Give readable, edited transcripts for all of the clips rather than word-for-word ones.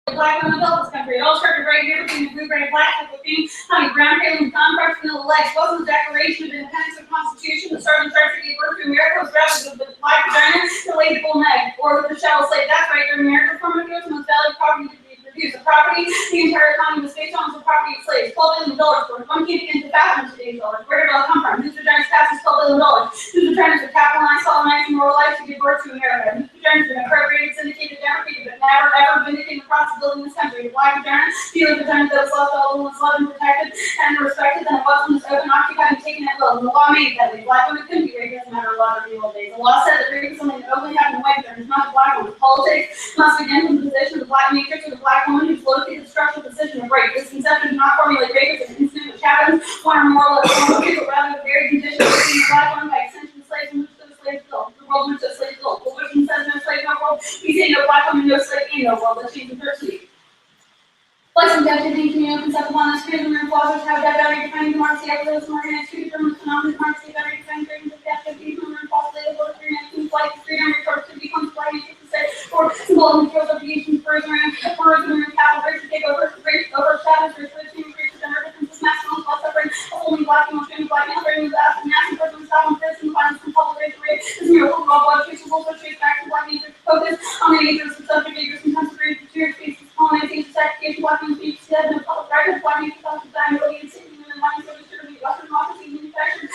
Black women built this country. It all started right here between the blue, gray, black, with the honey, brown, paling, contracts, vanilla legs. Wasn't the Declaration of Independence or Constitution that started the church to give birth to America was rather the black vagina that laid the bull neck, or with the shell slave. That's right, during America's formative years, most valued property to be produced. The property, the entire economy was based on the property of slaves. $12 billion worth. One can't begin to fathom today's dollars. Where did it all come from? Whose vaginas passed $12 billion? Whose vaginas were capitalized, colonized, and moralized to give birth to America? Whose vaginas been appropriated, syndicated, deprecated, but never ever vindicated the process of building this country? The black vagina, feeling vagina that was left all was loved and protected and respected, then it wasn't as open, occupied, and taken at will. And the law made it that way. Black women couldn't be raped, doesn't matter a lot of the old days. The law said that rape is something that only happened to white women, not the black women. Politics must begin from the position of the black matrix or the black woman who's located the structural position of rape. This conception does not formulate rape as an incident which happens one or more or less people, rather the very condition of being a black woman by extension of slaves in which those slaves built. The world in which those slaves built. The Wisdom says no slave, no world. We say no black woman, no slave, and no world. Let's change the first week. Flexing density, communal concept upon this freedom and clauses have that battery defining Marxist capitalism, organized two determined phenomena, Marxist battery defining freedom, the activity, human and false label, freedom, flight, freedom, productivity, conflict, or symbol of material subjugation, tourism, capital, race, take over, shadows, race, gender differences, masculine, class suffering, only black, emotion, black, and massive person, stop, and prison, violence, and public race, this miracle, raw blood, traceable, trace back to black nature, focus on the natures of subject natures, contemporary, future, spaces, colonization, sacrification, black and speech, dead, no public records, black nature, self-design, ability, and safety, and life, so distributed, Western democracy, manufactured,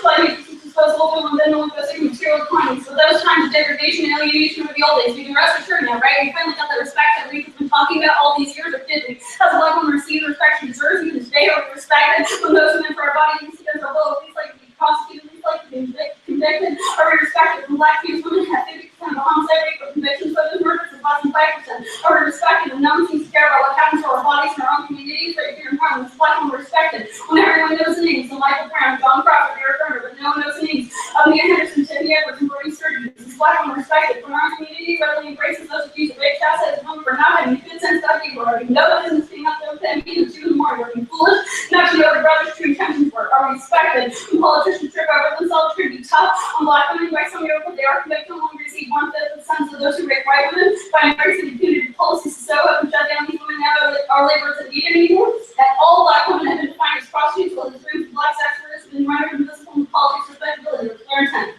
black nature, disposable, and then only basic material economy. So those times of degradation and alienation were the old days. We can rest assured now, right? We finally got the respect that we've been talking about all these years, or did we? As a black woman received the respect she deserves, even today, are we respected when those who meant for our body, these against our will, at least like to be prosecuted, at least like to be convicted, are we respected when black trans women have 50% of the homicide rate for convictions, but the murders of less than 5%? Are we respected when no one seems to care about what happens to our bodies in our own communities right here in Harlem? This black woman respected when everyone knows the names of Michael Brown, John Crawford, Eric Garner, but no one knows the names of Mia Henderson, Tiffany Edwards, and Bernie Sturgeon. This is black woman respected when our own community readily embraces those accused of rape, chastised, and for not having good sense of people, or having no business being up there with them, being 2 in the morning, or being foolish, not to know their brother's true intentions were. Are we respected when politicians trip over themselves, try to be tough on black women by some miracle they are convicted and only receive 1/5 of the sentence of those who rape white women by embracing the punitive policies to sew up and shut down these women now our laborers at need anymore? That all black women have been defined as prostitutes, while the dreams of black sex workers have been rendered invisible in politics, respectability, or clear intent.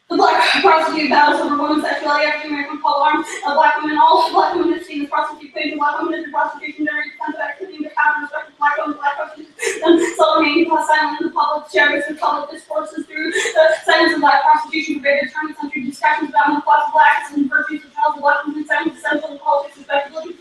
The black prostitute battles over women's sexuality, African American pole arms, black women, all black women have seen the prostitute equation, black women into prostitution during defensive activity, but have respect for black women, black prostitutes, and still remain silent in the public shares and public discourses through the silence of black prostitution, created 20th century discussions about the class of blacks and virtues of child black women, silence essential in politics, respectability,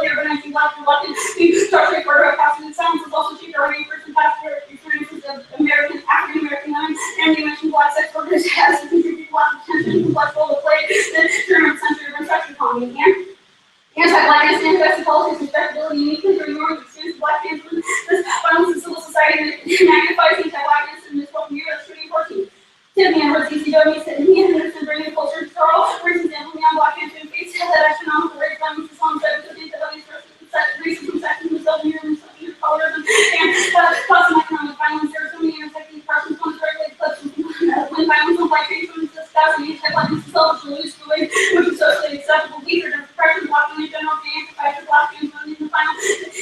organizing black reluctant to structure for prostitute silence is also cheaper or first and past experiences of American, African American women, and you mentioned black sex workers has to contribute black attention to black role to play in the 20th century of sex economy. And anti-blackness and anti-sexual politics, respectability, uniquely for norms, experience of black trans women, this violence in civil society magnifies anti-blackness in this 12 year, that's 2014. Tiffany Edwards, ECW, Sydney Henderson, bringing culture to Carl, for example, young black and face that astronomical rate violence is on set, because anti-blackness racism, sexism, misogyny, colorism, and cost and economic violence. There are so many intersecting questions on the regulate clips when violence on black trans women is discussed, and anti-blackness is selfish and loose way, which is socially acceptable. These are depression, blocking in general, the anti-fascist black trans women in the final,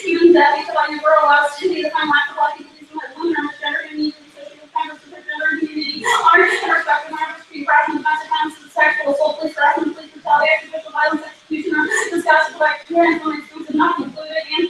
even that anti-blackness were allowed to be the final act of black people, these women are misgender and need to be associated with Congress to their gender and community, honor and respect and honor for harassment, domestic violence, sexual assault, police harassment, police brutality, extrajudicial violence, execution, or discussed black trans women experiences not included, and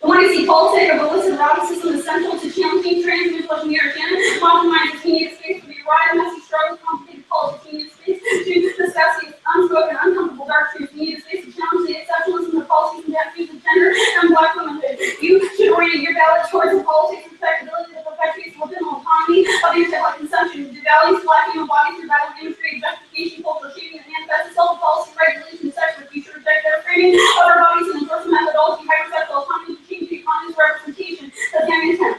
the one you see politic of illicit routing system is essential to challenging trans and pushing the understanding, compromise the needed space to be right, messy struggle, complicated politics, needed space to discuss the unspoken, uncomfortable dark truths, needed space to challenge the exceptionalism of policies and attitudes of gender and black womanhood. You should orient your ballot towards the politics, respectability, the perpetuates liberal economy of anti-black consumption, devalues black human bodies through battle industry, objectification, cultural shaping, and manifests itself policy, regulation, sexual future, reject their framing of our bodies and enforcement methodology, hypersexual autonomy, economy's representation of human intent.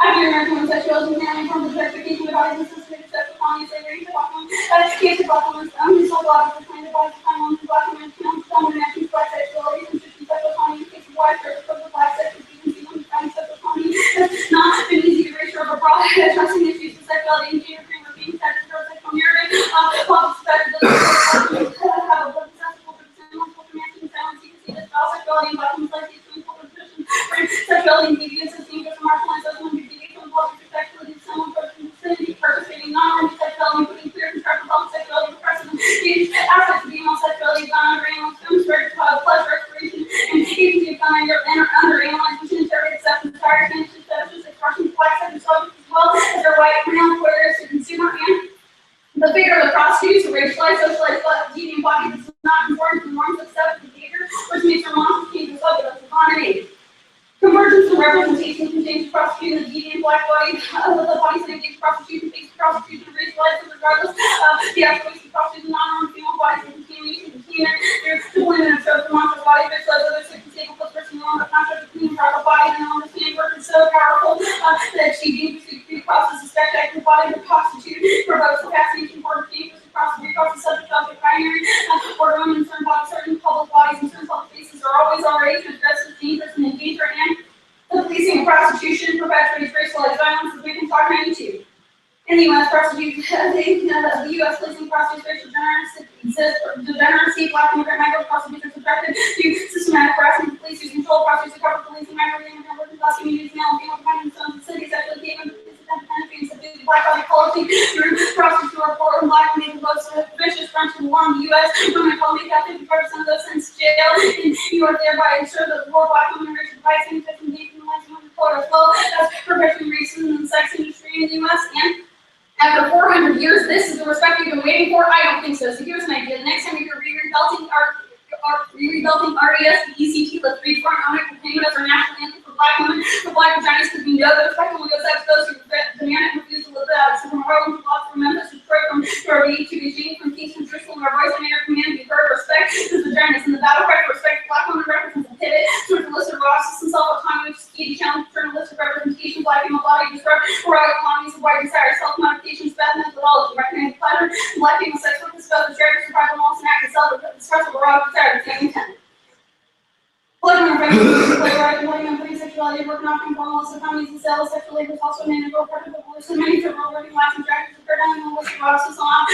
African American homosexuality is now from the objectification of bodies and systematic sexual economy, slavery, education, black women's psychological claim of bodies, time women, black women, dominant actions, black sexuality, constitution, sexual economy, in case of white church, of black sex, decency, women's finding sexual economy. It's not been easy to erasure over broad addressing issues of sexuality and gender, freedom of being sexual narrative, public respectability, have a sensible sexuality, black women's life, sexuality, and deviance, as dangerous and marginalized as women, deviate from public sexuality, someone participating non-normative sexuality, including queer, constructive, public sexuality, repressive, and aspects of female sexuality, non-brain, demonstrated pleasure, exploration, and agency of under-analyzed, which interrogate acceptance, desire, change, fetishes, expression, black sexual subjects, as well as their white, male, employers, the consumer, and the figure of the prostitutes, who racialized, socialized, deviant body that does not conform to the norms of accepted behavior, which makes her monstrous change the subject of autonomy. Convergence and representation contains prostitution and deviant black body, with the bodies that engage prostitution, face prostitution, racialized, regardless of the exploitation of prostitution, non-normal female bodies, and contamination, there's women and observe the monstrous body, racialized, other sick, disabled, plus person, normal, contract, clean, proper body, and understanding work is so powerful that she dangerously crosses the spectacular body of the prostitute, provokes the fascination for dangerous prostitute, crosses subject of the primary, for women in certain public bodies and certain public spaces are always already to address this dangerous and endanger and the policing of prostitution perpetuates racialized violence, as we can talk 92. In the U.S., prostitution, the U.S. policing prostitutes racial degeneracy, black immigrant migrant prostitutes are subjected to systematic harassment of police who control prostitutes to cover policing migrant immigrant working class communities, male and female dependent sons and cities, sexually given penetrating black body policy through prostitutes who are poor and black, making most vicious French and warm the U.S. Women in Colombia got 55% of those sent to jail in New York, thereby ensure that the war black women racial rights and women of color as well as perpetuating racism in the sex industry in the U.S. and after 400 years, this is the respect we've been waiting for? I don't think so. So here's an idea. The next time you're rebuilding RES, ECT, let's read for an owner proclaim it as our national anthem for black women, for black vaginas, because we know that respect only goes out to those who demand and refuse to live it out. So from Harlem to Boston, from Memphis to Detroit, from Jordan to Beijing, from Kingston to Jerusalem, our voice and our command be heard, respect is vaginas. In the battle cry for respect, black women represents a pivot towards illicit raw system self-autonomy, which is key to challenge journalistic representation, black female body, disrupt rural economies of white desire, self-modification, best methodology, recognize pleasure, black female sex work, discuss the shared survival, and act of self-expressive raw desire, taking intent. Black women sexuality, working off informal economies and sales, sexual labor is also made a real part of the evolution. Many federal working class and dragons are predominantly in the list of process on.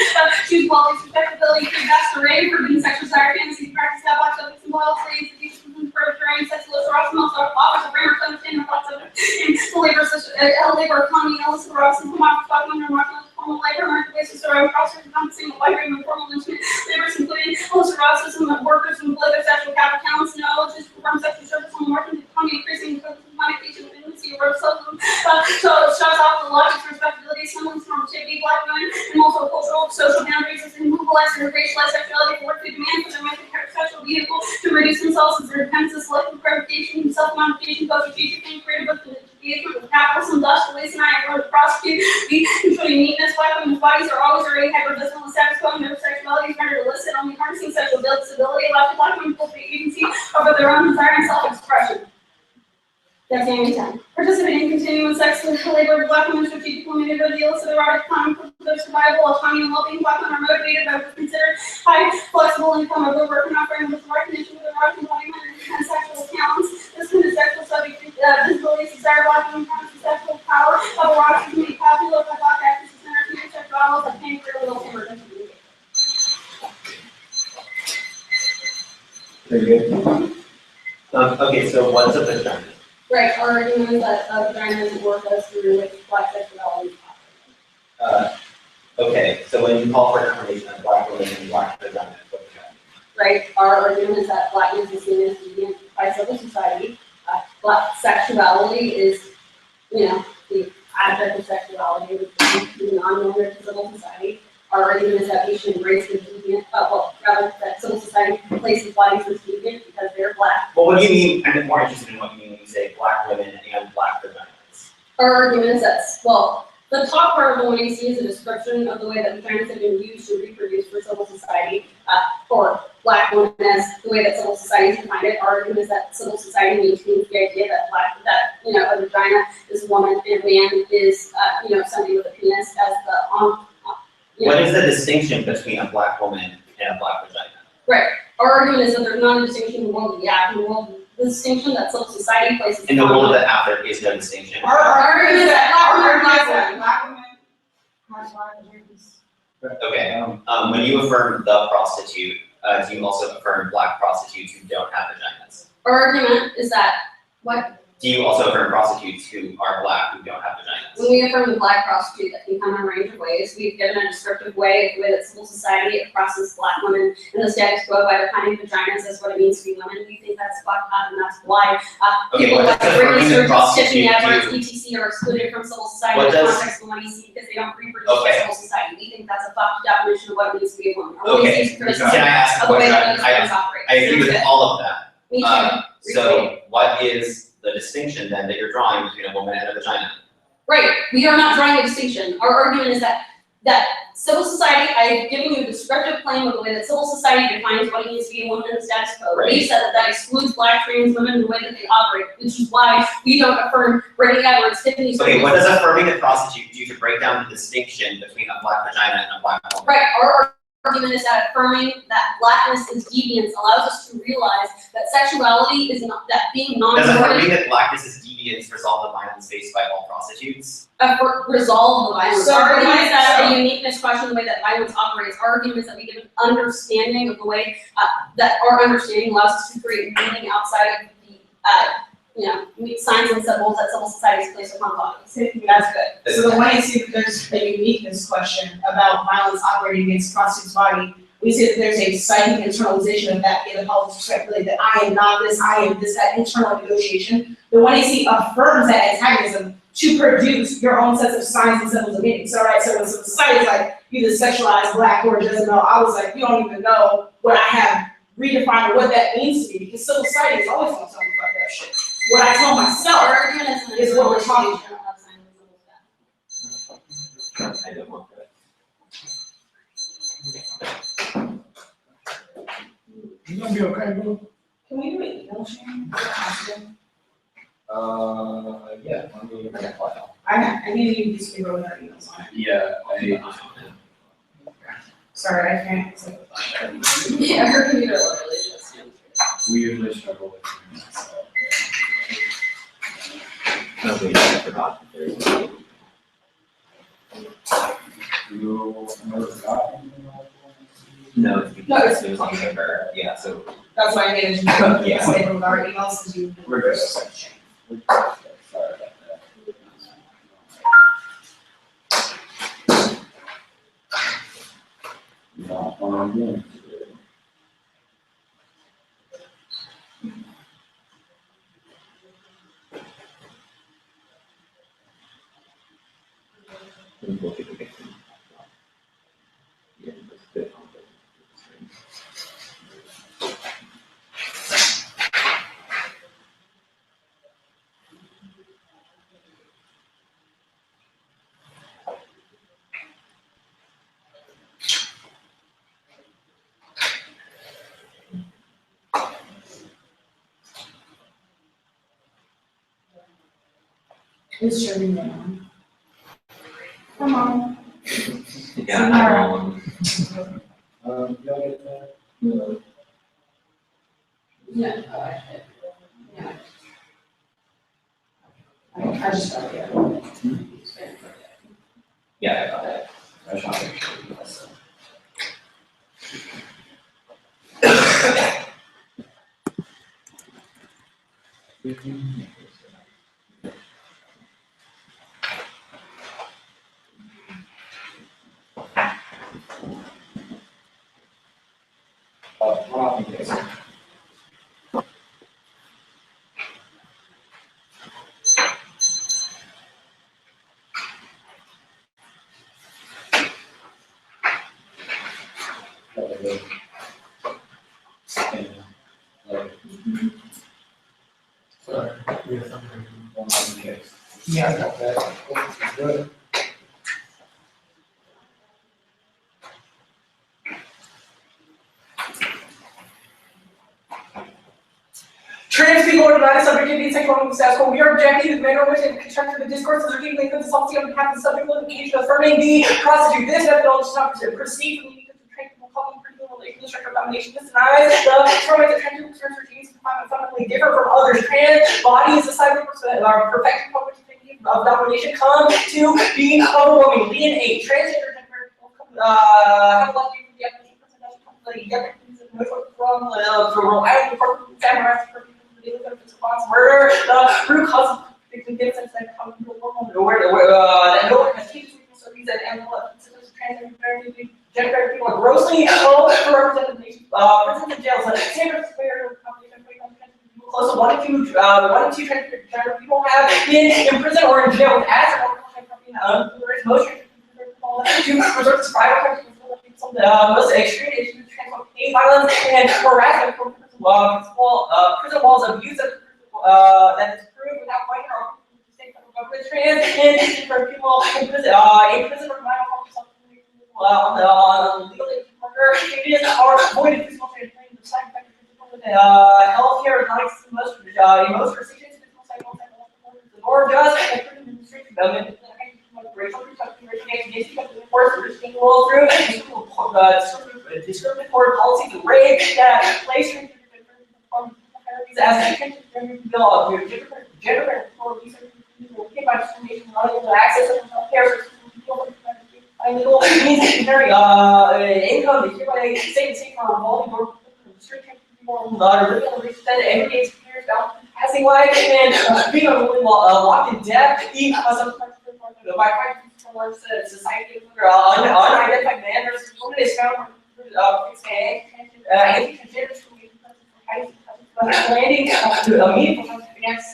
Choose quality, respectability, for vast array, forbidden sexual desire, fantasy, practice, have black subjects, and loyal slaves, education, perpetrating sexual harassment, also offers a framework to understand the black subject in the labor economy, illicit harassment, come off black women, marginalized formal labor, marketplaces, or process compensating the white women, formal lynchment, labors, including illicit racism of workers and political sexual capital talents, knowledge, perform sexual service on working the economy, increasing the communication of intimacy or social. So it shows off the logic, respectability, semblance, normativity, black women, and multiple cultural, social boundaries, and mobilize and racialized sexuality for work to demand for their heterosexual vehicle to reduce themselves as their dependence, selective gratification, self-modification, co-strategic, and creative with engagement with capitalism, thus releasing I am to prosecute, be controlling neatness, black women's bodies are always already hyper-visible and status quo, and their sexuality is rendered illicit, only harnessing sexual stability allows black women to cultivate agency over their own desire and self-expression. That's the 10. Participating in continuing sex labor with black women strategically limited the illicit erotic economy for their survival, autonomy, and well-being. Black women are motivated by what is considered high, flexible income over working offering with recognition of their erotic embodiment and sexual talents. This kind of sexual subject visibility, desire black women the sexual power of eroticism made popular by black actresses and entertainers, sexual outlets that paying for little emergency. Very good. Okay, so what's a vagina? Right, our argument is that vagina is a word that's through which black sexuality is possible. Okay, so when you call for information on black women and black vagina, what does that mean? Right, our argument is that blackness is seen as deviant by civil society. Black sexuality is, the aspect of sexuality which is non-normative to civil society. Our argument is that we should embrace the deviant, rather that civil society places bodies as deviant because they're black. Well, what do you mean? I'm more interested in what you mean when you say black women and black vaginas. Our argument is that, well, the top part of the one you see is a description of the way that vaginas have been used to reproduce for civil society, for black women as the way that civil society has defined it. Our argument is that civil society maintains the idea that a vagina is a woman and a man is, somebody with a penis as the What is the distinction between a black woman and a black vagina? Right. Our argument is that there's not a distinction in the world of the act, in the world of the distinction that civil society places. In the world of the act, there is no distinction. Our argument is that black women Black vaginas. Okay. When you affirm the prostitute, do you also affirm black prostitutes who don't have vaginas? Our argument is that, what, Do you also affirm prostitutes who are black who don't have vaginas? when we affirm the black prostitute that can come in a range of ways, we've given a descriptive way of the way that civil society oppresses black women in the status quo by defining vaginas as what it means to be women. We think that's fucked up, and that's why Okay, people what like does Britney affirming the Spears, Tiffany prostitute Edwards, do? etc. are excluded from civil society What in the does- context of money because they don't reproduce Okay. in civil society. We think that's a fucked definition of what it means to be a woman. Okay, Can can I ask a of the way question? that those things operate. I agree with all of that. Me too. So what is the distinction then that you're drawing between a woman and a vagina? Right, we are not drawing a distinction. Our argument is that civil society, I've given you a descriptive claim of the way that civil society defines what it means to be a woman in the status quo. Right. We said that excludes black trans women in the way that they operate, which is why we don't affirm Britney Edwards, Tiffany Okay, Spears. what does affirming the prostitute do to break down the distinction between a black vagina and a black woman? Right, our argument is that affirming that blackness is deviance allows us to realize that sexuality is not, that being Does non-normative, affirming that blackness is deviance resolve the violence faced by all prostitutes? resolve the violence. So Our argument is that so- a uniqueness question the way that violence operates. Our argument is that we give an understanding of the way that our understanding allows us to create meaning outside of the signs and symbols that civil society is placed upon bodies. That's good. So the way I see that there's a uniqueness question about violence operating against prostitute's body, we see that there's a psychic internalization of that in the politics perspective, that I am not this, I am this, that internal negotiation. The one AC affirms that antagonism to produce your own sets of signs and symbols of meaning. So, right, so when society's like, you the sexualized black or doesn't know, I was like, you don't even know what I have redefined or what that means to me, because civil society is always gonna tell me about that shit. What I tell myself, Our argument is what we're talking about. of signs and symbols. I don't want that. You gonna be okay, bro? can we do an email sharing? Yeah, let me bring a file. I need you to just give over our emails on it. Yeah, Sorry, I can't. Yeah, her computer literally just. we usually struggle with it, so. No, wait, I forgot. You never forgot? No, it's No, because it was on paper, yeah, so. That's why I needed you Yeah. to stay with our emails, because you. We're good. Sorry about that. Not on again. It's your email. Come on. Yeah, I Y'all get that? Yeah, oh, actually. Yeah. I just got it. yeah, I got that. That's not Yeah, I got that. Good. Trans people are divided subjectivity and sexual status quo. We are objecting to the manner in which it constructed the discourse is repeatedly consultancy on behalf of the subject litigation affirming the prostitute. This methodology is not perceived from the people calling for human relation structure of domination. This denies the romance of trans people concerns routines fundamentally differ from others. Trans bodies aside from our perfection of domination come to be overwhelming. Being a transgender gender have a lot to do with the application from the from Rhode Island response murder, the root cause of victim difference that come from the woman, that no one has teachers, surveys, and systems of transgender gender people are grossly overrepresented in jails. San Francisco, close to 1 in 2 transgender people have been in prison or in jail as most to resort to private most extreme issues of transport violence and harassment from prison walls abuse that is proved without fighting or state government trans and for people in prison or on legally murder changes or avoided physical training the side effects of healthcare is not most restrictions or just administration government racial discriminatory policies of rape that place as gender by discrimination, not able to access health care illegal means very income is hereby state for revolving door restricting people living on the extended everyday experience passing life and being locked in death by society unidentified man versus woman is found landing a meaningful against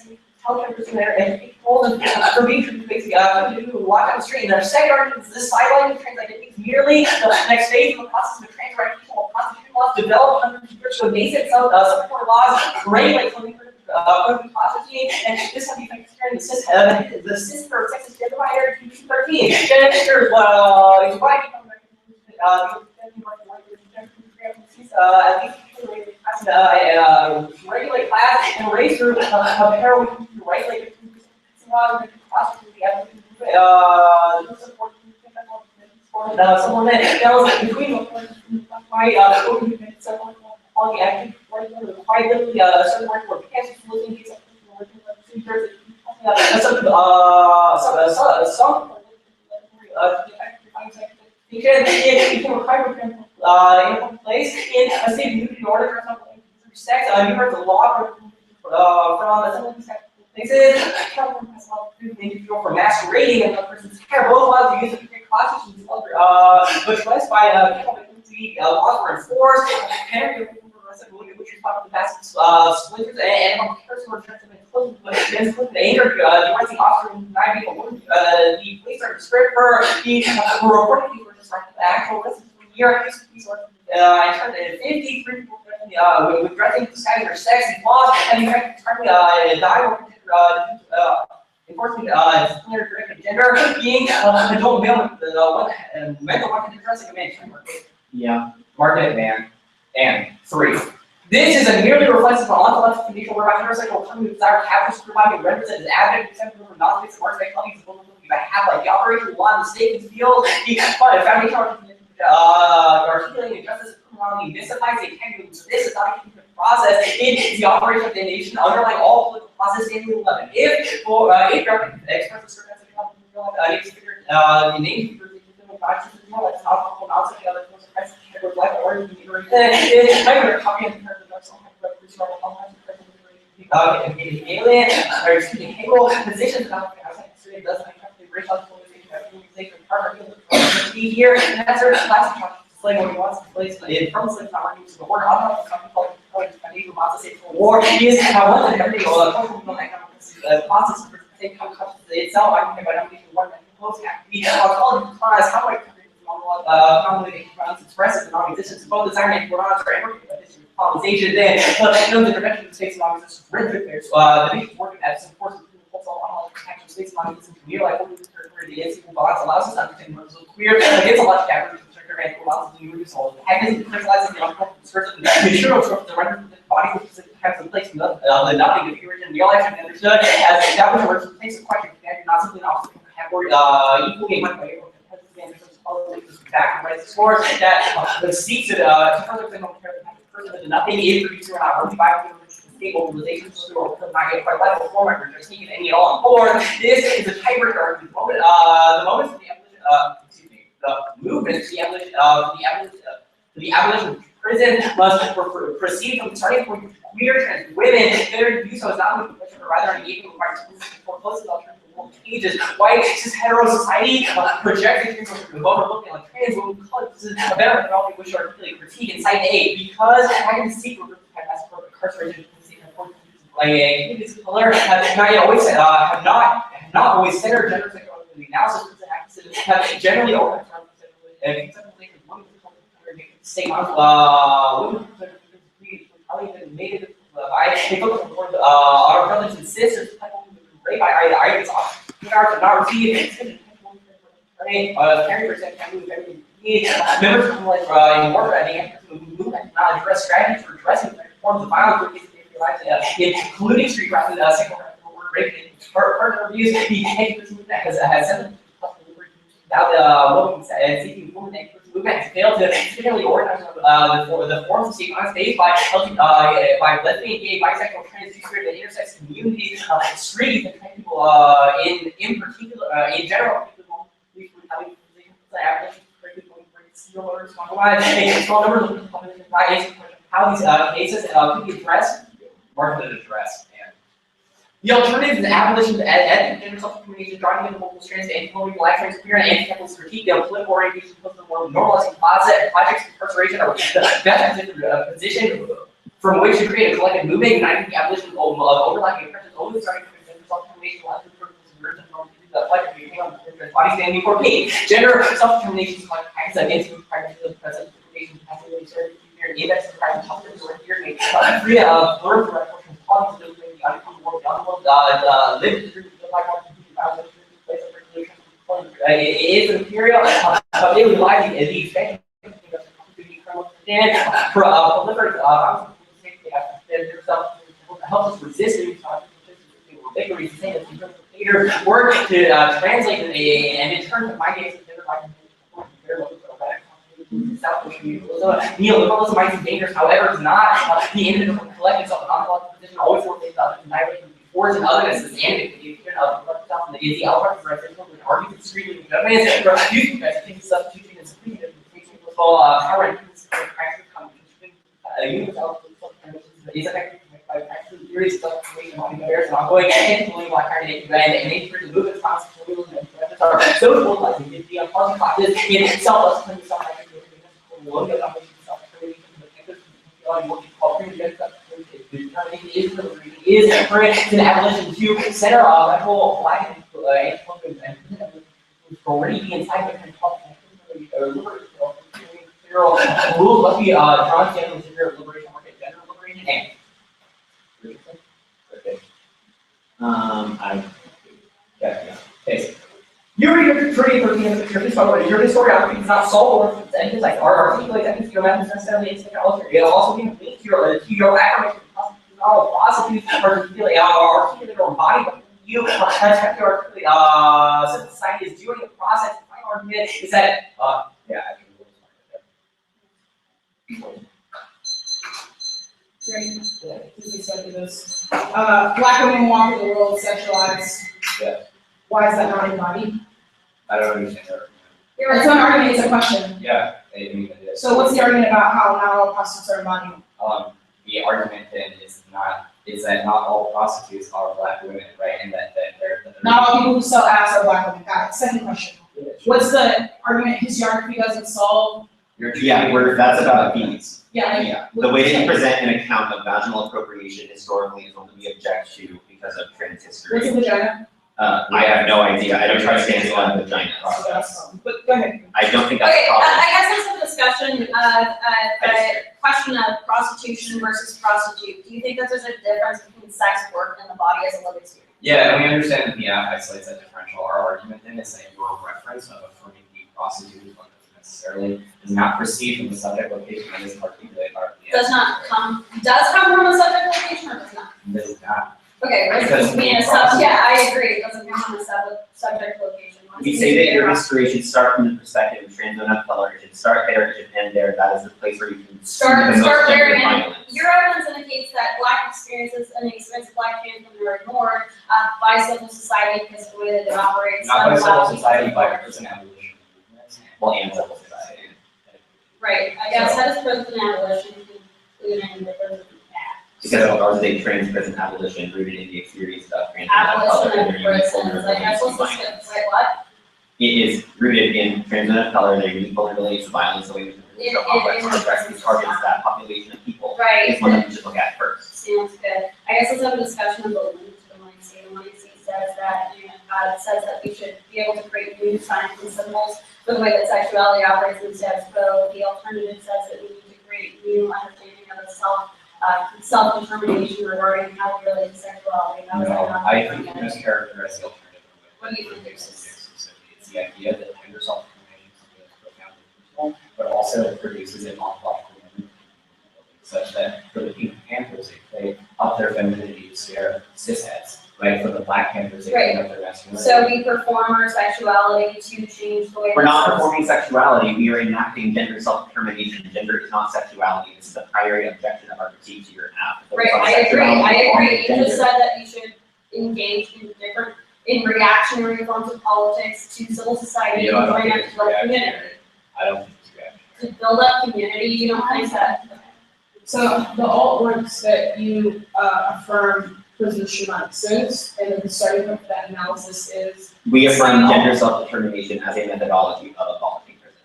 healthcare there and for being to walk down the street. And their second argument is this sideline of trans identity is merely the next phase of the process of trans rights constitutional laws developed under the basic support laws regulate clothing processing, and this has been considering the sister of Texas gender binary 213. Gender is white. Regulate class and race through heroin regulate someone that was between on the active quite literally certain work for cancer looking these you can require in one place in a state of in order for something sex. You heard the law from some of these places. California has a lot of things for masquerading in a person's hair. Both allowed to use it for classes and but twice by laws were enforced. Which is part of the massive splinters and personal the anger directing officer and 9 people. The police are described for the reporting people just like the actual list year I turned 53 people with dressing disguising their sex and laws and in fact enforcing disciplinary directed gender being adult male mental market dressing a man. Yeah, market man. And 3. This is a merely reflexive ontological condition whereby heterosexual autonomy desire captures providing represent as avid acceptable for non-fixed marks by companies of vulnerability by half like the operation law in the state and field, the foundational articulating justice and criminality mystifies the integrity of this is not a human process. It is the operation of the nation underlying all political process in the 11. If government expresses certain the name figures more like not also the other life or alien or excuse Hegel positions doesn't racial here and that's sort of classic slave what he wants to place from slave power to the word I'm not war is how one and every process itself I can about one close have to be class how much expresses the non-existence of both desire and neurons or everything but this is colonization then no the dimension of space non-existence rhythmic there's the nature working at some forces actual space non-existence near like the equal balance allows us to understand what is queer against a lot of categories and allows us to reduce all of the mechanism crystallizing the uncomfortable source of the material source of the record of the body which is has a place in the nothing of the original real life and understood as established words in place of question not simply an obstacle category equally much by back right source that seeks to further criminal care the nothing is producing or not only by stable mobilization so we will not get quite level format we're just taking any at all on board. This is a tiebreaker the moment of the abolition the movement to the abolition prison must proceed from the starting point of queer trans women. Their use of is not only professional, but rather engaging with participants for close alternative world ages. White cis hetero society projecting the vulnerability on trans women because this is a better methodology which are really critique and cite A because having the secret group have mass incarceration like this color have not always centered gender sexuality analysis have generally over state women made it they focus on our brothers and sisters raped by either not receive carry members of like in warfare the movement not address strategies for addressing forms of violence including street harassment, sexual harassment, rape, partner abuse. The anti-person movement has said without looking and seeking women anti-person movement has failed to particularly organize the forms of state on stage by helping by lesbian, gay, bisexual, transgender, and intersex communities, street and trans people in particular in general. Small numbers of how these cases could be addressed. Market address and the alternative is the abolition of ethnic gender self-determination, driving in local trans and anti-colonial black trans queer and anti-capitalist critique, the political orientation of the world, normalizing projects of incarceration are the best position from which to create a collective movement, uniting the abolition of overlapping oppressions, only starting with gender self-determination, body standing for peace. Gender self-determination is like acts against practices of present determination, passively started index of private health care, free of birth records, politics, the uncomfortable, lived through the life of it is imperial, but they rely on the expansion of the and proliferate helps us resist victories, work to translate and in terms of my case, neoliberalism might be dangerous, however, it's not the individual collective self, non-collective position always works based on annihilation before and otherness is indicated of the self and the outright residential and argues extremely judgment and refusing that things substituting and supreme with all power and practice is effective by practicing theories of self-information on comparison ongoing anti-colonial candidate and nature the movement constitutional and are so polarizing the unpleasant classes in itself as is an abolition to center a level black and already inside the rules must be drawn together with severe liberation market, gender liberation, and okay. Your historiography does not solve or things like articulate techniques your methods necessarily in technology. It'll also be linked to your affirmation philosophies articulate or embody you attempt to articulate since society is doing the process. My argument is that Black women walk in the world sexualized. Yeah. Why is that not embodied? I don't understand that. It's not an argument, it's a question. Yeah, I mean it is. So what's the argument about how not all prostitutes are embodied? The argument then is that not all prostitutes are black women, right? And that they're Not all people who sell ass are black women. Got it. Second question. What's the argument historiography doesn't solve? That's about fees. Yeah. The way that you present an account of vaginal appropriation historically is one that we object to because of trans history. What's a vagina? I have no idea. I don't trust stand on the vagina process. But go ahead. I don't think that's Okay, a problem. I guess it's a discussion, the question of prostitution versus prostitute. Do you think that there's a difference between sex work and the body as a living student? Yeah, and we understand that the app isolates that differential. Our argument then is that your reference of affirming the prostitute necessarily is not perceived from the subject location that is articulated by the Does come from a subject location or does not? Does not. Okay, Because being a yeah, I agree, it doesn't come from a subject location. We say that your history should start from the perspective of trans women of color. It should start there, it should end there. That is the place where you can start the most there. gender And violence. your evidence indicates that Black experiences and the experience of Black trans women are ignored by civil society because of the way that it operates. Not by civil society, by person abolition movements. Well, and civil society. Right, I guess how does prison abolition include in the prison act? Because ours is a trans prison abolition rooted in the experience of trans women of color Abolition and their of unique prisons, I guess, vulnerabilities to what's violence. this, wait, what? It is rooted in trans women of color, their unique vulnerabilities to violence, the way we can In- so complex in- to address these targets, that population of people Right, is one that we should look at first. sounds good. I guess let's have a discussion about the money seat. The money seat says that, it says that we should be able to create new signs and symbols for the way that sexuality operates in the status quo. The alternative says that we need to create new understanding of the self-determination regarding how we relate to sexuality. How is that not I different think yet? you mischaracterized the alternative. What do you think it is? It's the idea that gender self-determination is something that's profoundly personal, but also produces an ontological memory such that for the Pink Panthers, they play up their femininity to scare cisheads, right? For the Black Panthers, they play up their masculinity. So we perform our sexuality to change the way. We're not that- performing sexuality, we are enacting gender self-determination. Gender is not sexuality, this is the primary objection of our critique to your app. The Right, focus on I agree, sexuality You and gender. just said that you should engage in reactionary forms of politics to civil society Yeah, I and don't join think up it's to build community. reactionary. I don't think it's reactionary. To build up community, you don't think that? So the alt works that you affirm prisons should not exist, and then the starting point for that analysis is, We affirm So- gender self-determination as a methodology of abolishing prisons.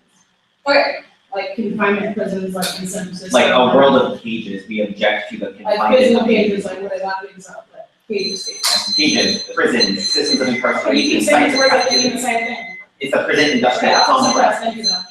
Okay, like confinement prisons, like in some systems. Like a world of cages, we object to the Like confinement physical of cages, like what that means up, but cages. cages, prisons, systems of But you incarceration, keep saying sites these of words like they mean the captivity. same thing. It's a prison industrial Okay, I'll complex. suppress, thank you, Zach.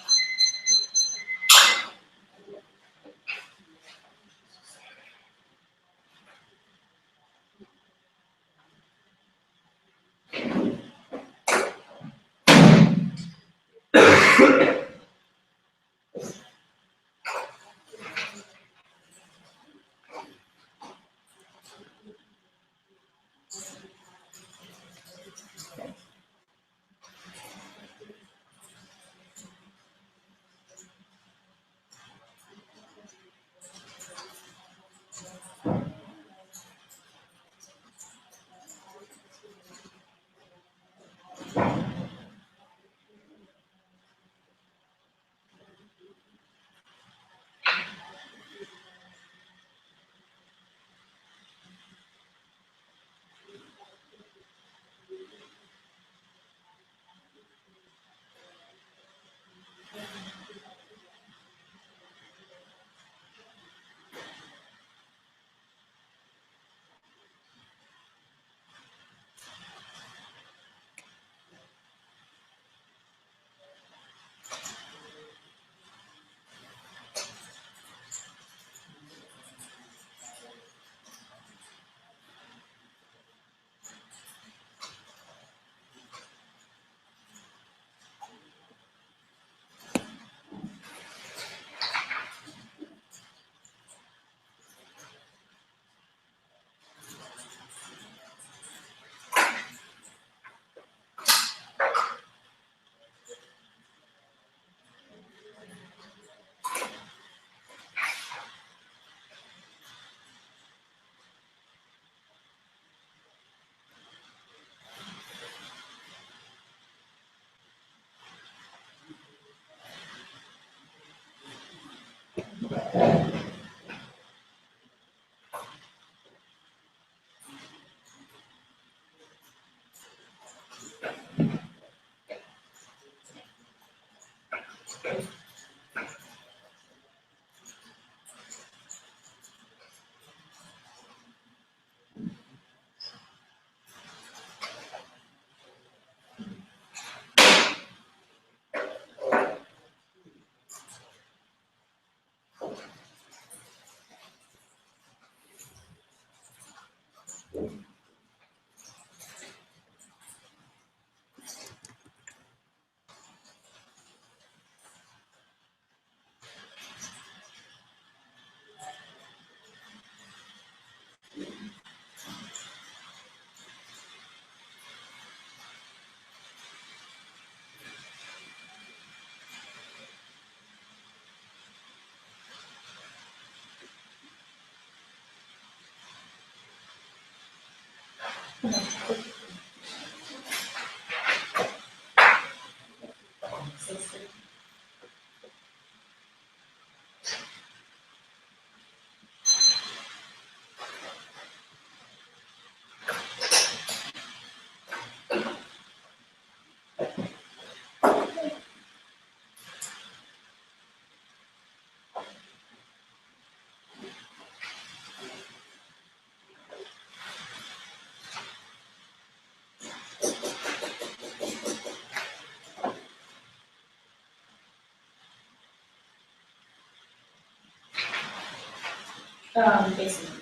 Basically.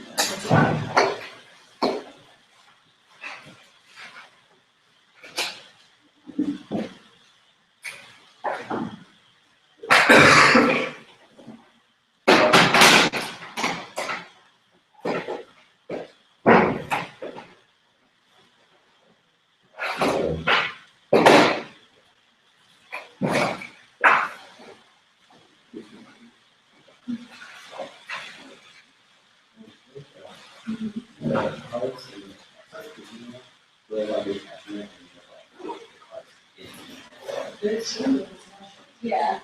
Yeah.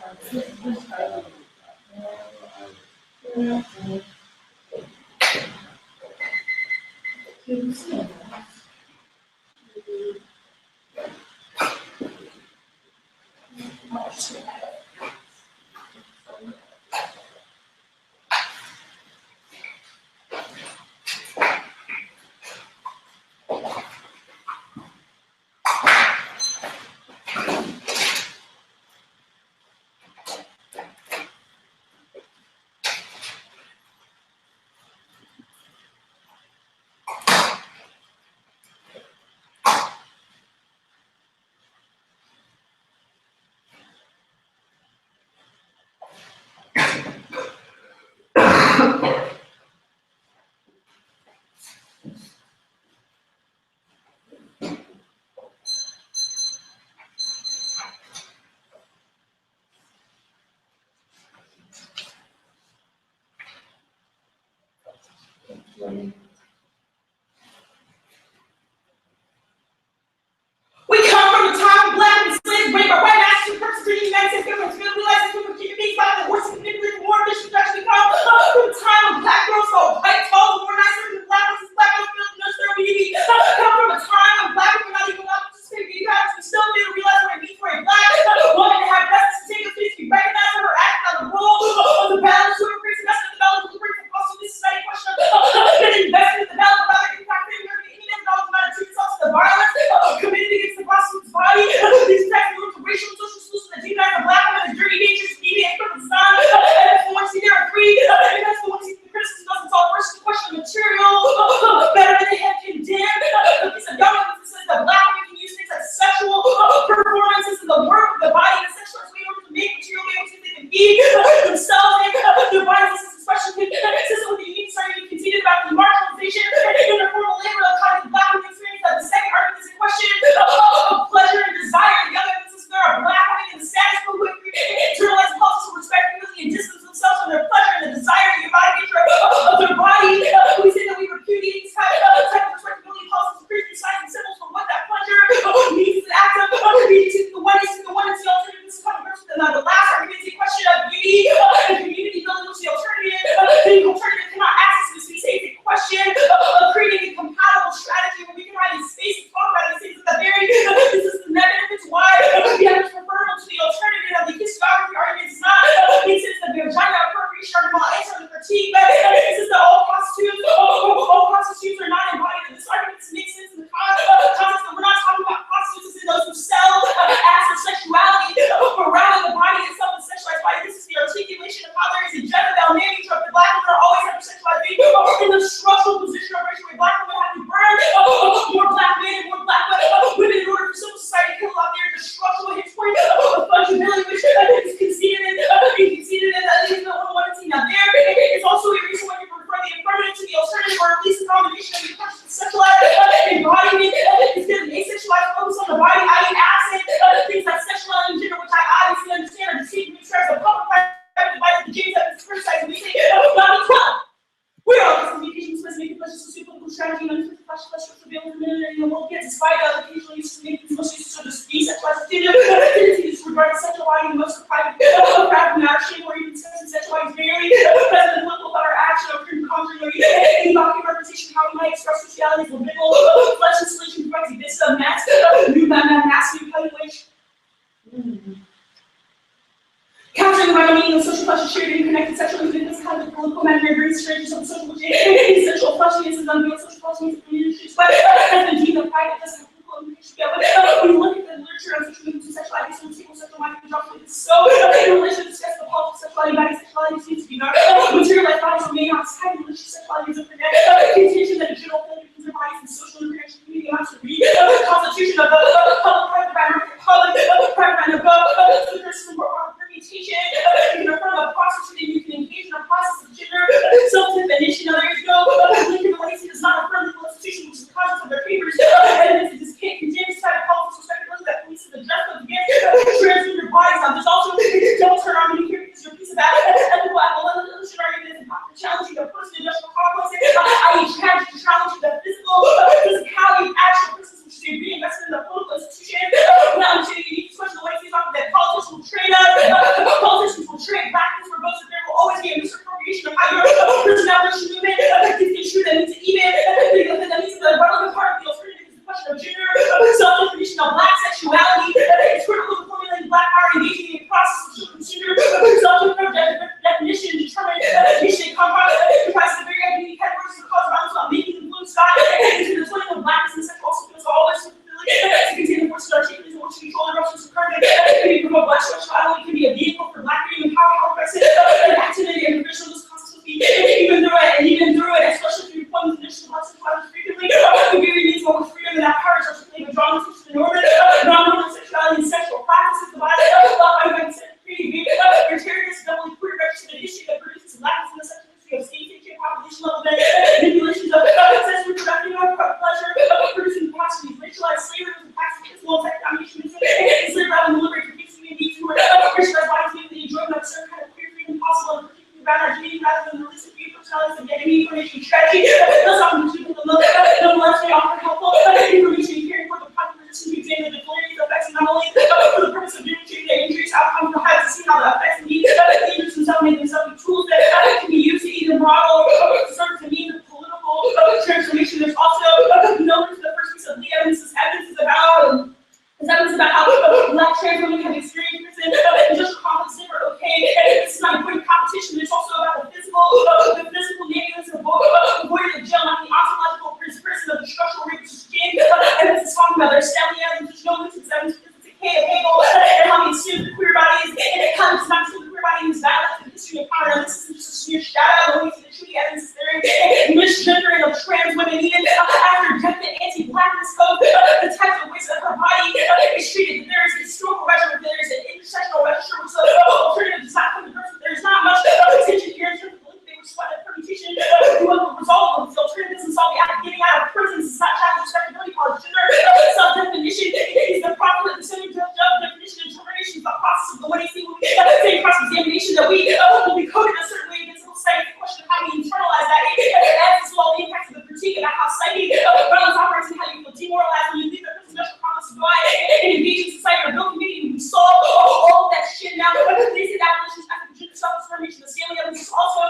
We come from the time of black and slave rape, our white ass to purchase the United States government, to realize that people keep being fighting the horses and nipples and war fish production. We come from the time of black girls called white tall, more nicer than black ones, black ones filled with nurse baby. Come from a time of black women not even allowed to participate in guys. We still need to realize what it means for a black woman to have breasts to take a face, be recognized for her acting on the role of the balance to increase investment in the balance, blueprint for also this society question. That investment in the balance, rather than impact any $80 amount of treatment to the violence committed against the prostitute's body. These attacks move to racial and social solutions that demonize the black woman as dirty, dangerous, needy, and criminal design. And if you want to see there are three, and that's the one to see the criticism doesn't solve first the question of material. Better than they have condemned. It's a young woman that says that black women can use things like sexual performances and the work of the body and sexual in order to make material able to they can feed themselves and their bodies, especially consistent with the unique study we conceded about the marginalization in the formal labor of kind of black women experience. That the second argument is a question of pleasure and desire. The other evidence is there are black women in the status quo who internalize politics to respect humility and distance themselves from their pleasure and the desire and the embodied nature of their body. We say that we repudiate these type of respectability policies, creating signs and symbols for what that pleasure means an act of obedience to the one is to the one is the alternative. This is coming first. And the last argument is a question of beauty and community building, which is the alternative. The alternative cannot access this. We say it's a question of creating a compatible strategy where we can have these spaces talk about these things at the very. This is the benefits why the evidence preferable to the alternative of the historiography argument is not. It says the vagina appropriation argument answer the critique, but it says that all prostitutes are not embodied. And this argument makes sense in the context that we're not talking about prostitutes as those who sell acts of sexuality, but rather the body itself is sexualized body. This is the articulation of how there is a Jezebel nanny trope that black women are always hypersexualized in the structural position of racial where black women have to burn more black men and more black women in order for civil society to kill out there. The structural hit point of fungibility, which is conceded in at least the one team out there. It's also a reason why you prefer the affirmative to the alternative, or at least a combination of the conscious and sexualized embodiment is given asexualized focus on the body, i.e. absent things like sexuality and gender, which I obviously understand are deceiving in terms of public private divided the James that is criticized. We say, not the club. We are all communication specific questions to political strategy and unfit questions to be able to live in the world. Yet, despite the occasional use to make these most uses of this desexualized tendency disregard sexuality and most of private matter, shame, or even sexuality is very present in political thought or action or contrary any document representation of how we might express sexuality as political legislation provides a bit of mass, new evaluation. Countering the vital meaning of social pleasure shared and connected sexually within this kind of political manner brings strangeness of social sexual pleasure is unveiled social pleasure means community but has been deemed a private doesn't have political implications. When we look at the literature on sexual meanings and sexuality, so single sexual mind conjunction is so in relation to discuss the politics of sexuality, body sexuality seems to be not materialized bodies remain outside of religious contention that a general public rights and social interaction community amounts to read the Constitution of the public-private the person or permutation, you can affirm a process that you can engage in a process of gender self-definition. Now, there is no Lincoln Lacey does not affirm the Constitution, which is the content of their papers, and it is condemns type of politics respectively that police have addressed against transgender bodies. Now, there's also don't turn on me here because you're a piece of that ethical evolution argument and challenging the first industrial complex, i.e. challenging the physicality of actual persons which should be reinvested in the political institution. Now, I'm saying you need to switch the way things off that politics will trade us, politicians will trade blackness for votes, that there will always be a misappropriation of how your personality movement is true. That means even that means the relevant part of the alternative is the question of gender, self-definition of black sexuality. It's critical to formulating black power, engaging in a process of gender self-definition, determining definition, compromise the very identity categories of cause violence about making influence God into the twinning of blackness and sexual also always to contain the forces of articulating in which control eruptions occur. It can be from a black sexuality, it can be a vehicle for black freedom and power, and activity and professional constantly, even through it, especially through employment conditions, black sexuality frequently, the very needs more freedom and that power is articulated with drawing to the non-normative sexuality and sexual practices, the body of vegetarianism, doubly queer represented history that produces blackness in the sexual history of state population level manipulations of sex reproductive pleasure, producing capacities, racialized slavery was a passive physical effect, enslaved rather than liberated communities who were racialized bodies giving the enjoyment of certain kind of queer freedom possible and particularly about our dream rather than the list of beauty personalities and getting information strategy. Thus often the people nonetheless may offer helpful information in caring for the population to examine the polarities effects and not only for the purpose of demonstrating the injuries outcomes but have to see how the effects and needs of the injuries themselves make themselves tools that can be used to either model or serve to mean the political transformation. There's also notice the first piece of the evidence is about how black trans women have experienced prison and just compensate for okay. It's not a quick competition. It's also about the physical negatives of avoiding the jail, not the ontological prison of the structural rape of skin. Evidence is talking about their stellia and there's no evidence of Hegel and how he assumed the queer body is and how it's not assumed the queer body is valid to the history of power. Now, this isn't just a smear shout out, only to the truly evidence is there. Misgendering of trans women, even after death, the anti-blackness code, the types of ways that her body is treated. There is a historical register, there is an intersectional register, which is alternative does not come to birth. There's not much attention here in terms of they were sweat at permutation. The result of the alternative doesn't solve the act of getting out of prison. It's not child respectability called gender self-definition. Is the proper definition and determination of the process of the way same cross-examination that we will be coded a certain way against the science question of how we internalize that. As well the impact of the critique about how psychic violence operates and how you feel demoralized when you leave the industrial complex to go out and engage in society or build community. We solve all of that shit now. These abolitions after gender self-determination, the Stanley evidence is also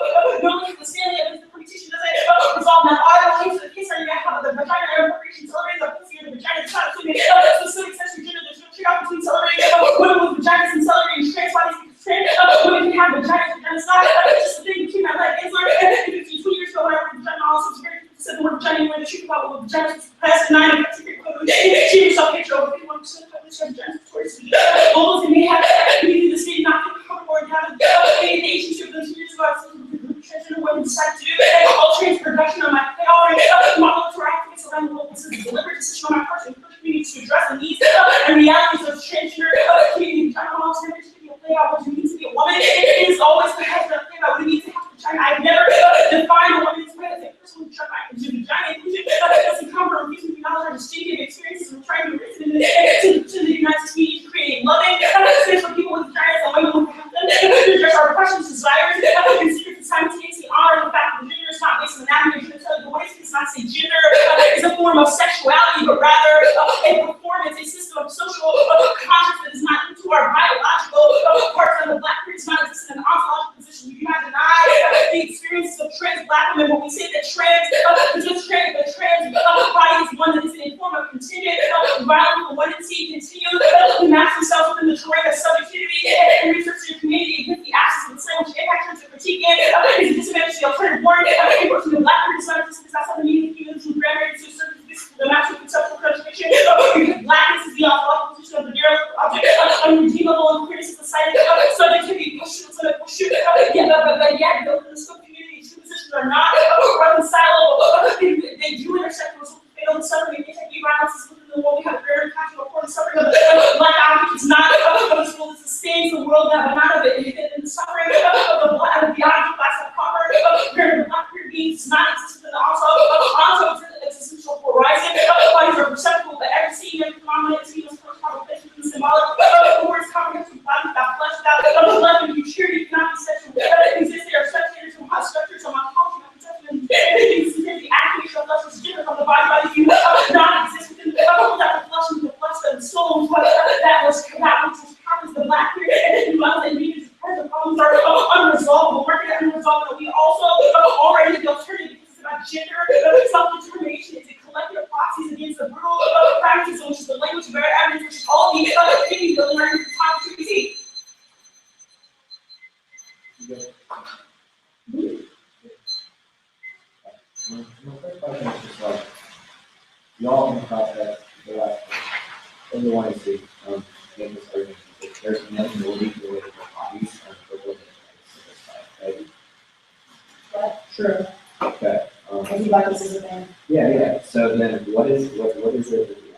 knowing the Stanley evidence, the permutation doesn't resolve now. All the links to the case are you have the vagina imperfection, celebrating the pussy or the vagina. It's not assuming specific sensory gender. There's no trade-off between celebrating women with vaginas and celebrating trans bodies. Women can have vaginas and genocide. Just the thing between that like Isler and 52 years ago, whatever vagina also said the word vagina when the truth about what vagina was past 9 and she herself picture over 51% of population of vaginas towards almost and may have the state not comfortable and have the Asian to those years ago. Transgender women decide to do all trans production on my already model to activists around the world. This is a deliberate decision on my part to encourage communities to address the needs and realities of transgender community. I don't know how to play out what it means to be a woman. It is always the head that play out what it means to have a vagina. I've never defined a woman's way as a person who tried to do vagina inclusion. That doesn't come from using knowledge or distinctive experiences and trying to listen to the United States, creating loving space for people with vaginas and women who have them. To address our questions, desires, and simultaneously honor the fact that gender is not based on anatomy or genitalia. The way it's not say gender is a form of sexuality, but rather a performance, a system of social conscience that is not into our biological parts of the black person, not exist in an ontological position. We do not deny the experiences of trans black women. When we say that trans body is one that is in a form of continued violent malignancy, continue to mask themselves within the terrain of subjectivity and research in your community against the absence of the same which impact terms of critique and is a disadvantage to the alternative word. Unfortunately, the black person is not something you can use from grammar to certain the natural conceptual presentation because blackness is the ontological position of the derelict object, unredeemable and queerness of society, subject to be pushed, but yet, built in the scope community, two positions are not reconcilable. gender, self-determination, is it collective proxies against the brutal practices, which is the language of very evidence, which is all the community building learning from top to see. My first question is just like, y'all in the process, everyone is the, in this argument, if there's nothing illegal with the bodies are equivalent to right? True. Okay, I do like this as a thing. yeah, so then what is it that we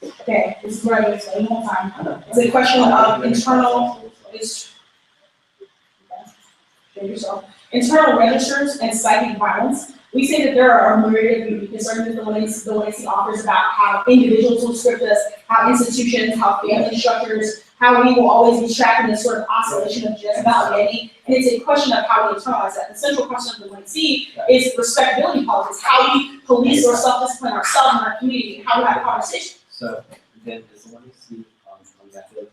have? Okay, this is where I'm gonna explain one more time. It's a question of internal, internal registers and psychic violence. We say that there are a myriad of unique concerns that the Lansing offers about how individuals will script us, how institutions, how family structures, how we will always be trapped in this sort of oscillation of just about any. And it's a question of how we internalize that. The central question of the Lansing is respectability politics, how we police or self-discipline ourselves in our community, and how we have conversations. So then is the one you see on method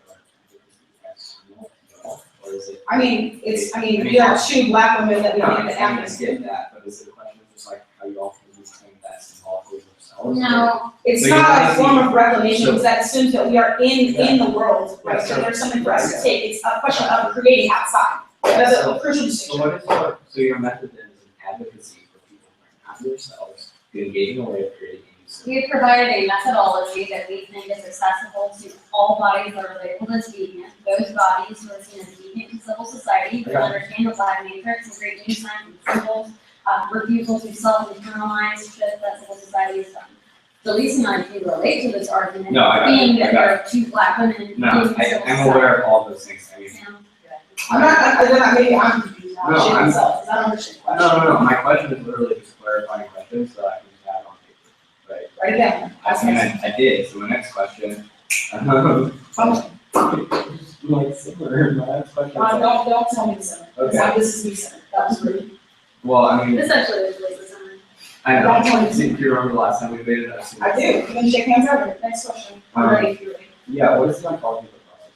or is it? I mean, we are two black women that we No, need to I act. get that, but is it a question of just like how you all can claim that symbolically themselves? No, It's So you not wanna a form see- of reclamation, so- because that assumes that we are in the world, right? Yeah, So so- there's something for us yeah. to take. It's a question of creating outside. That's a crucial So distinction. what is so your method then is an advocacy for people who are not yourselves, to engage in a way of creating a use. we have provided a methodology that we think is accessible to all bodies that are labeled as deviant. Those bodies who are seen as deviant in civil society, who Okay. understand the flag matrix and create new signs and symbols, refusal to self-internalize shit that civil society has done. So Lisa and I can relate to this argument, No, I got it, being I that got there are two black women No, in civil I'm aware of all those things, I mean. maybe I'm confused now. No, Shit I'm- myself, 'cause I don't understand the question. No, my question is literally just clarifying questions so I can have on paper, right? Write it down. Ask me. I did, so my next question, like similar, my next question. is like- Don't tell me the center. Okay. This is me center. That was rude. Well, I mean, This actually is Lisa's summer. I Don't tell know, me. do you remember the last time we debated that? I do. We're gonna shake hands over. Next question. I'm ready if you're ready. Yeah, what is the ontology of the process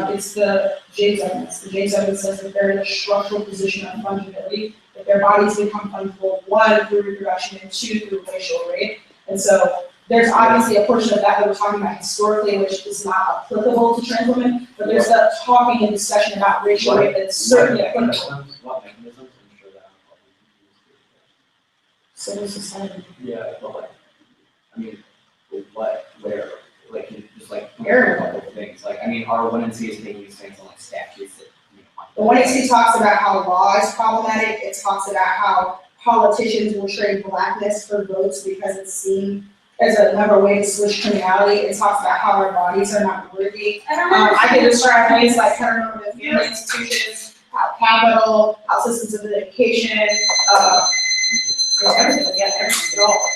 here? It's the James evidence. The James evidence says that they're in a structural position of fungibility, that their bodies become fungible, one, through reproduction, and two, through racial, right? And so there's obviously a portion of that that we're talking about historically, which is not applicable to trans women, but there's the talking and discussion about racial rate that's certainly applicable. What mechanisms ensure that ontology? Civil society. Yeah, but like, I mean, what, where, like, you just like, Where? a couple of things, like, I mean, our one NC is taking these things on like statutes that, you know. The one it talks about how law is problematic, it talks about how politicians will trade blackness for votes because it's seen as another way to switch criminality. It talks about how our bodies are not worthy. I don't know. I can describe things like heteronormative family institutions, how capital, how systems of education, everything, yeah, everything at all.